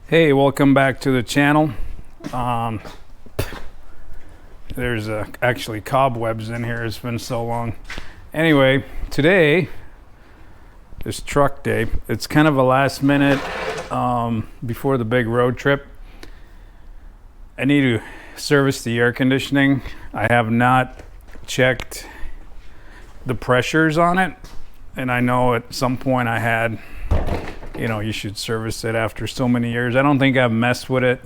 Hey, welcome back to the channel. There's actually cobwebs in here. It's been so long. Anyway, today is truck day. It's kind of a last minute before the big road trip. I need to service the air conditioning. I have not checked the pressures on it, and I know at some point I had, you should service it after so many years. I don't think I've messed with it.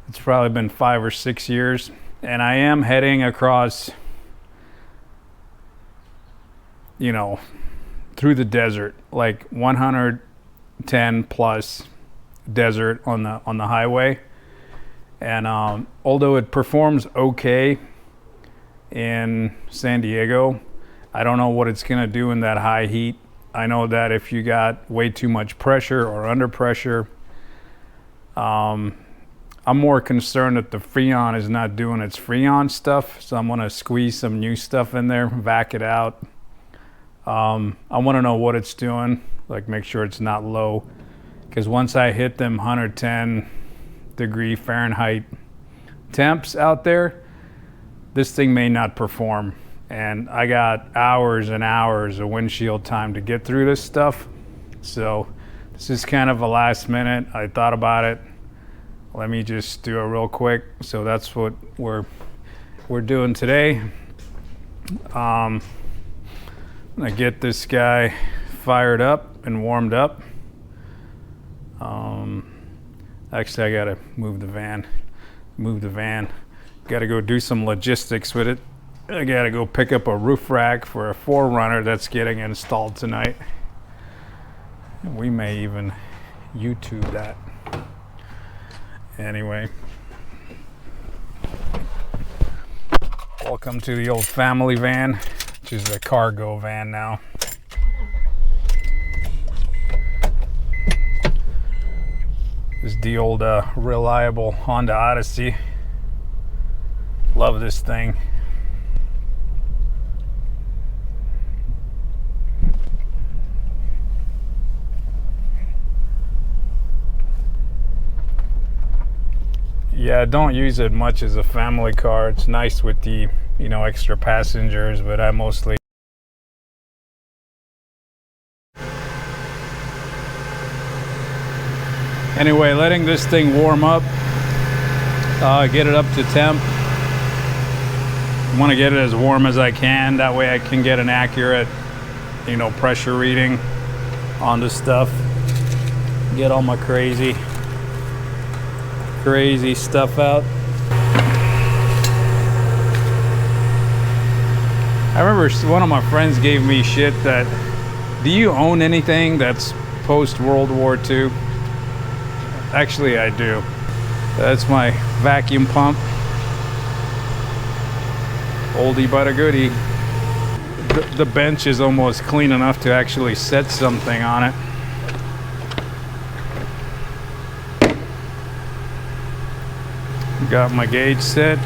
It's probably been 5 or 6 years, and I am heading across, through the desert, like 110 plus desert on the highway. And although it performs okay in San Diego, I don't know what it's gonna do in that high heat. I know that if you got way too much pressure or under pressure, I'm more concerned that the Freon is not doing its Freon stuff. So I'm gonna squeeze some new stuff in there, vac it out. I wanna know what it's doing, like make sure it's not low. Because once I hit them 110 degree Fahrenheit temps out there, this thing may not perform. And I got hours and hours of windshield time to get through this stuff. So this is kind of a last minute. I thought about it. Let me just do it real quick. So that's what we're doing today. I'm gonna get this guy fired up and warmed up. Actually, I gotta move the van. Gotta go do some logistics with it. I gotta go pick up a roof rack for a 4Runner that's getting installed tonight. We may even YouTube that. Anyway, welcome to the old family van, which is a cargo van now. This is the old reliable Honda Odyssey. Love this thing. Yeah, don't use it much as a family car. It's nice with the, extra passengers, but I mostly... Anyway, letting this thing warm up, get it up to temp. I want to get it as warm as I can. That way I can get an accurate, pressure reading on the stuff. Get all my crazy stuff out. I remember one of my friends gave me shit that, do you own anything that's post World War II? Actually, I do. That's my vacuum pump. Oldie but a goodie. The bench is almost clean enough to actually set something on it. Got my gauge set.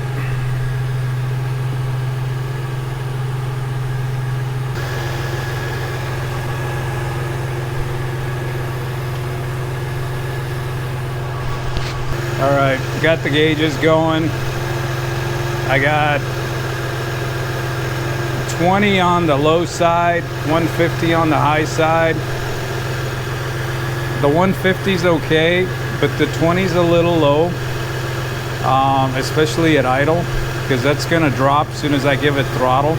All right, got the gauges going. I got 20 on the low side, 150 on the high side. The 150's okay, but the 20's a little low. Especially at idle, because that's gonna drop as soon as I give it throttle.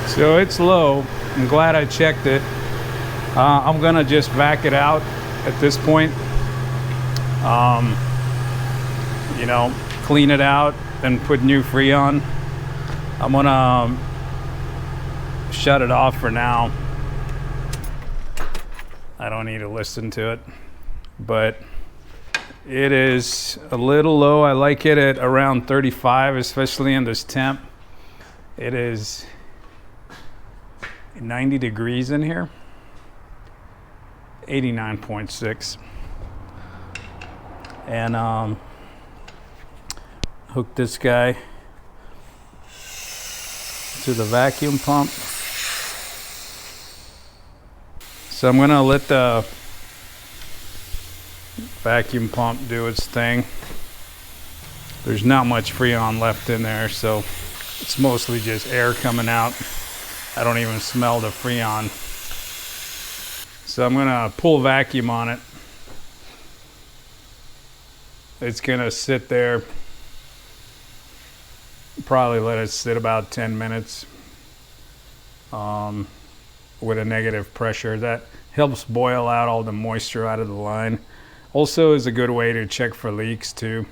So it's low. I'm glad I checked it. I'm gonna just vac it out at this point. Clean it out and put new Freon. I'm gonna shut it off for now. I don't need to listen to it, but it is a little low. I like it at around 35, especially in this temp. It is 90 degrees in here. 89.6. And hook this guy to the vacuum pump. So I'm gonna let the vacuum pump do its thing. There's not much Freon left in there, so it's mostly just air coming out. I don't even smell the Freon. So I'm gonna pull vacuum on it. It's gonna sit there. Probably let it sit about 10 minutes with a negative pressure. That helps boil out all the moisture out of the line. Also is a good way to check for leaks too.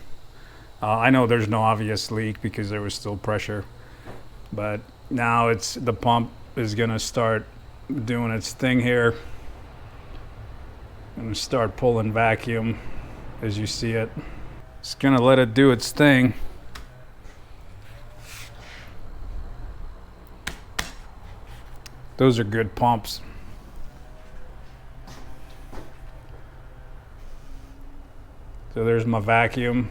I know there's no obvious leak because there was still pressure, but now the pump is gonna start doing its thing here and start pulling vacuum as you see it. It's gonna let it do its thing. Those are good pumps. So there's my vacuum.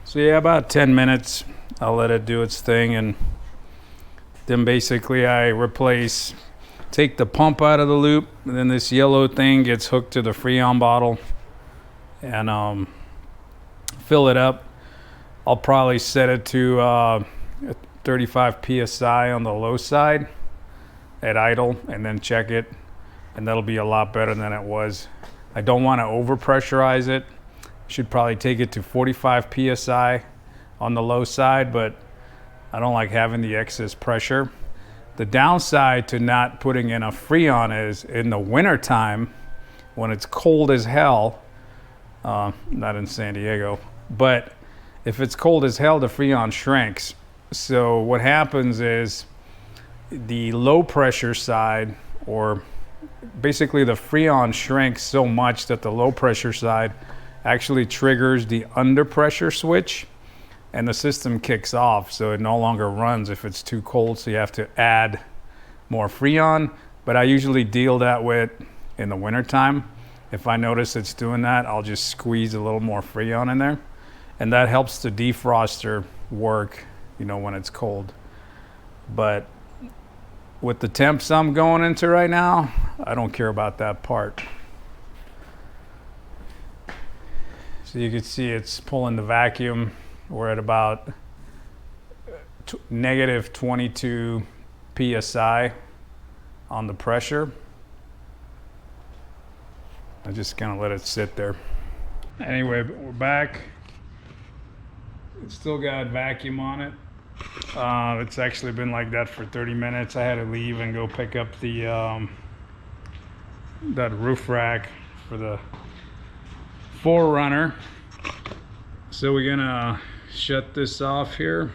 So yeah, about 10 minutes, I'll let it do its thing, and then basically I take the pump out of the loop, and then this yellow thing gets hooked to the Freon bottle, and fill it up. I'll probably set it to 35 psi on the low side at idle, and then check it, and that'll be a lot better than it was. I don't want to over pressurize it. Should probably take it to 45 psi on the low side, but I don't like having the excess pressure. The downside to not putting enough Freon is in the winter time when it's cold as hell, not in San Diego, but if it's cold as hell, the Freon shrinks. So what happens is the low pressure side, or basically the Freon shrinks so much that the low pressure side actually triggers the under pressure switch, and the system kicks off, so it no longer runs if it's too cold, so you have to add more Freon. But I usually deal that with in the winter time. If I notice it's doing that, I'll just squeeze a little more Freon in there, and that helps the defroster work, when it's cold. But with the temps I'm going into right now, I don't care about that part. So you can see it's pulling the vacuum. We're at about negative 22 psi on the pressure. I'm just gonna let it sit there. Anyway, we're back. It's still got vacuum on it. It's actually been like that for 30 minutes. I had to leave and go pick up the that roof rack for the Forerunner. So we're gonna shut this off here.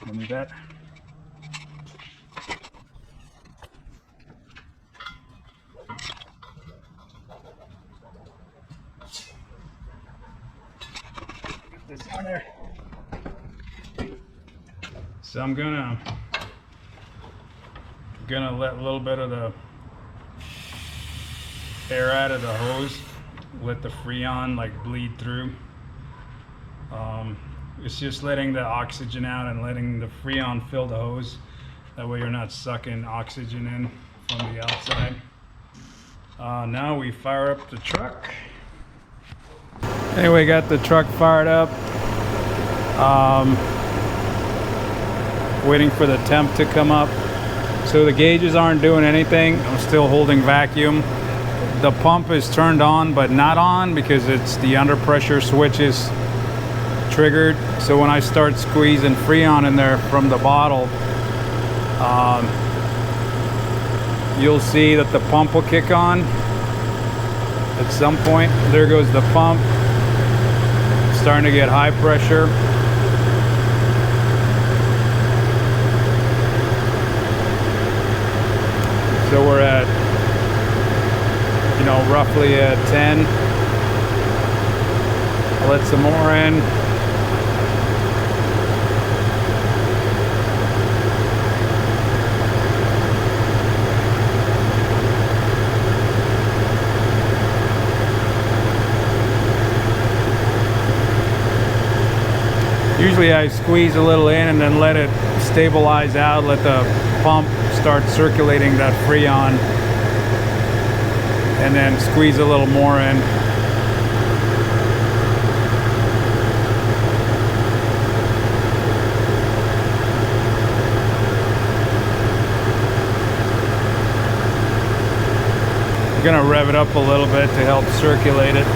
Let me do that. Get this on there. So I'm gonna let a little bit of the air out of the hose, let the Freon bleed through. It's just letting the oxygen out and letting the Freon fill the hose. That way you're not sucking oxygen in from the outside. Now we fire up the truck. Anyway, got the truck fired up. Waiting for the temp to come up. So the gauges aren't doing anything. I'm still holding vacuum. The pump is turned on but not on because it's the under pressure switch is triggered. So when I start squeezing Freon in there from the bottle, you'll see that the pump will kick on at some point. There goes the pump. It's starting to get high pressure. So we're at roughly at 10. I'll let some more in. Usually I squeeze a little in and then let it stabilize out, let the pump start circulating that Freon, and then squeeze a little more in. I'm gonna rev it up a little bit to help circulate it.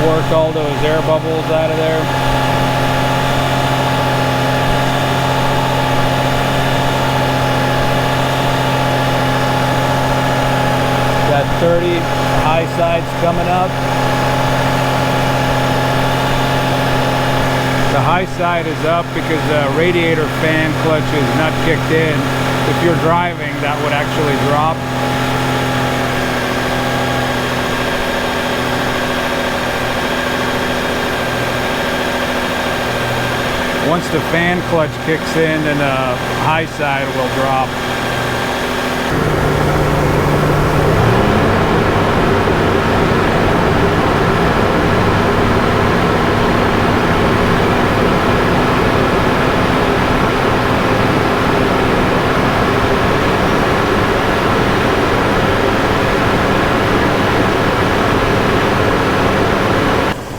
Work all those air bubbles out of there. Got 30 high sides coming up. The high side is up because the radiator fan clutch is not kicked in. If you're driving, that would actually drop. Once the fan clutch kicks in, then the high side will drop.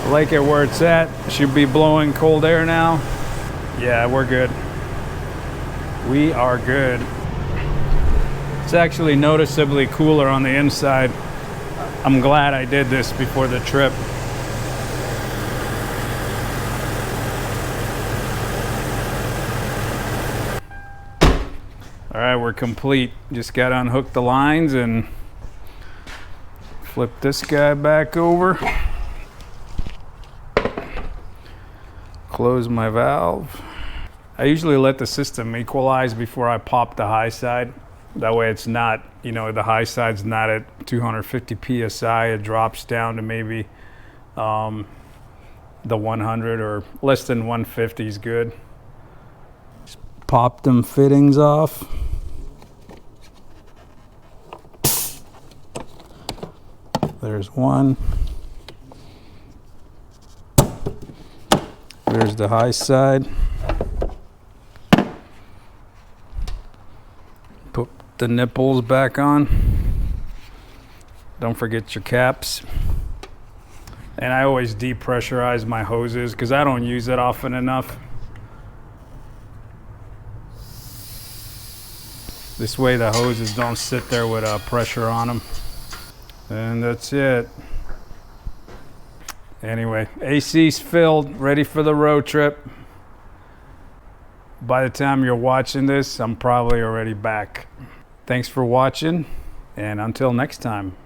Like it where it's at. Should be blowing cold air now. Yeah, we're good. We are good. It's actually noticeably cooler on the inside. I'm glad I did this before the trip. All right, we're complete. Just got to unhook the lines and flip this guy back over. Close my valve. I usually let the system equalize before I pop the high side. That way it's not, you know, the high side's not at 250 PSI. It drops down to maybe the 100 or less than 150 is good. Just pop them fittings off. There's one. There's the high side. Put the nipples back on. Don't forget your caps. And I always depressurize my hoses because I don't use it often enough. This way the hoses don't sit there with pressure on them. And that's it. Anyway, AC's filled, ready for the road trip. By the time you're watching this, I'm probably already back. Thanks for watching, and until next time.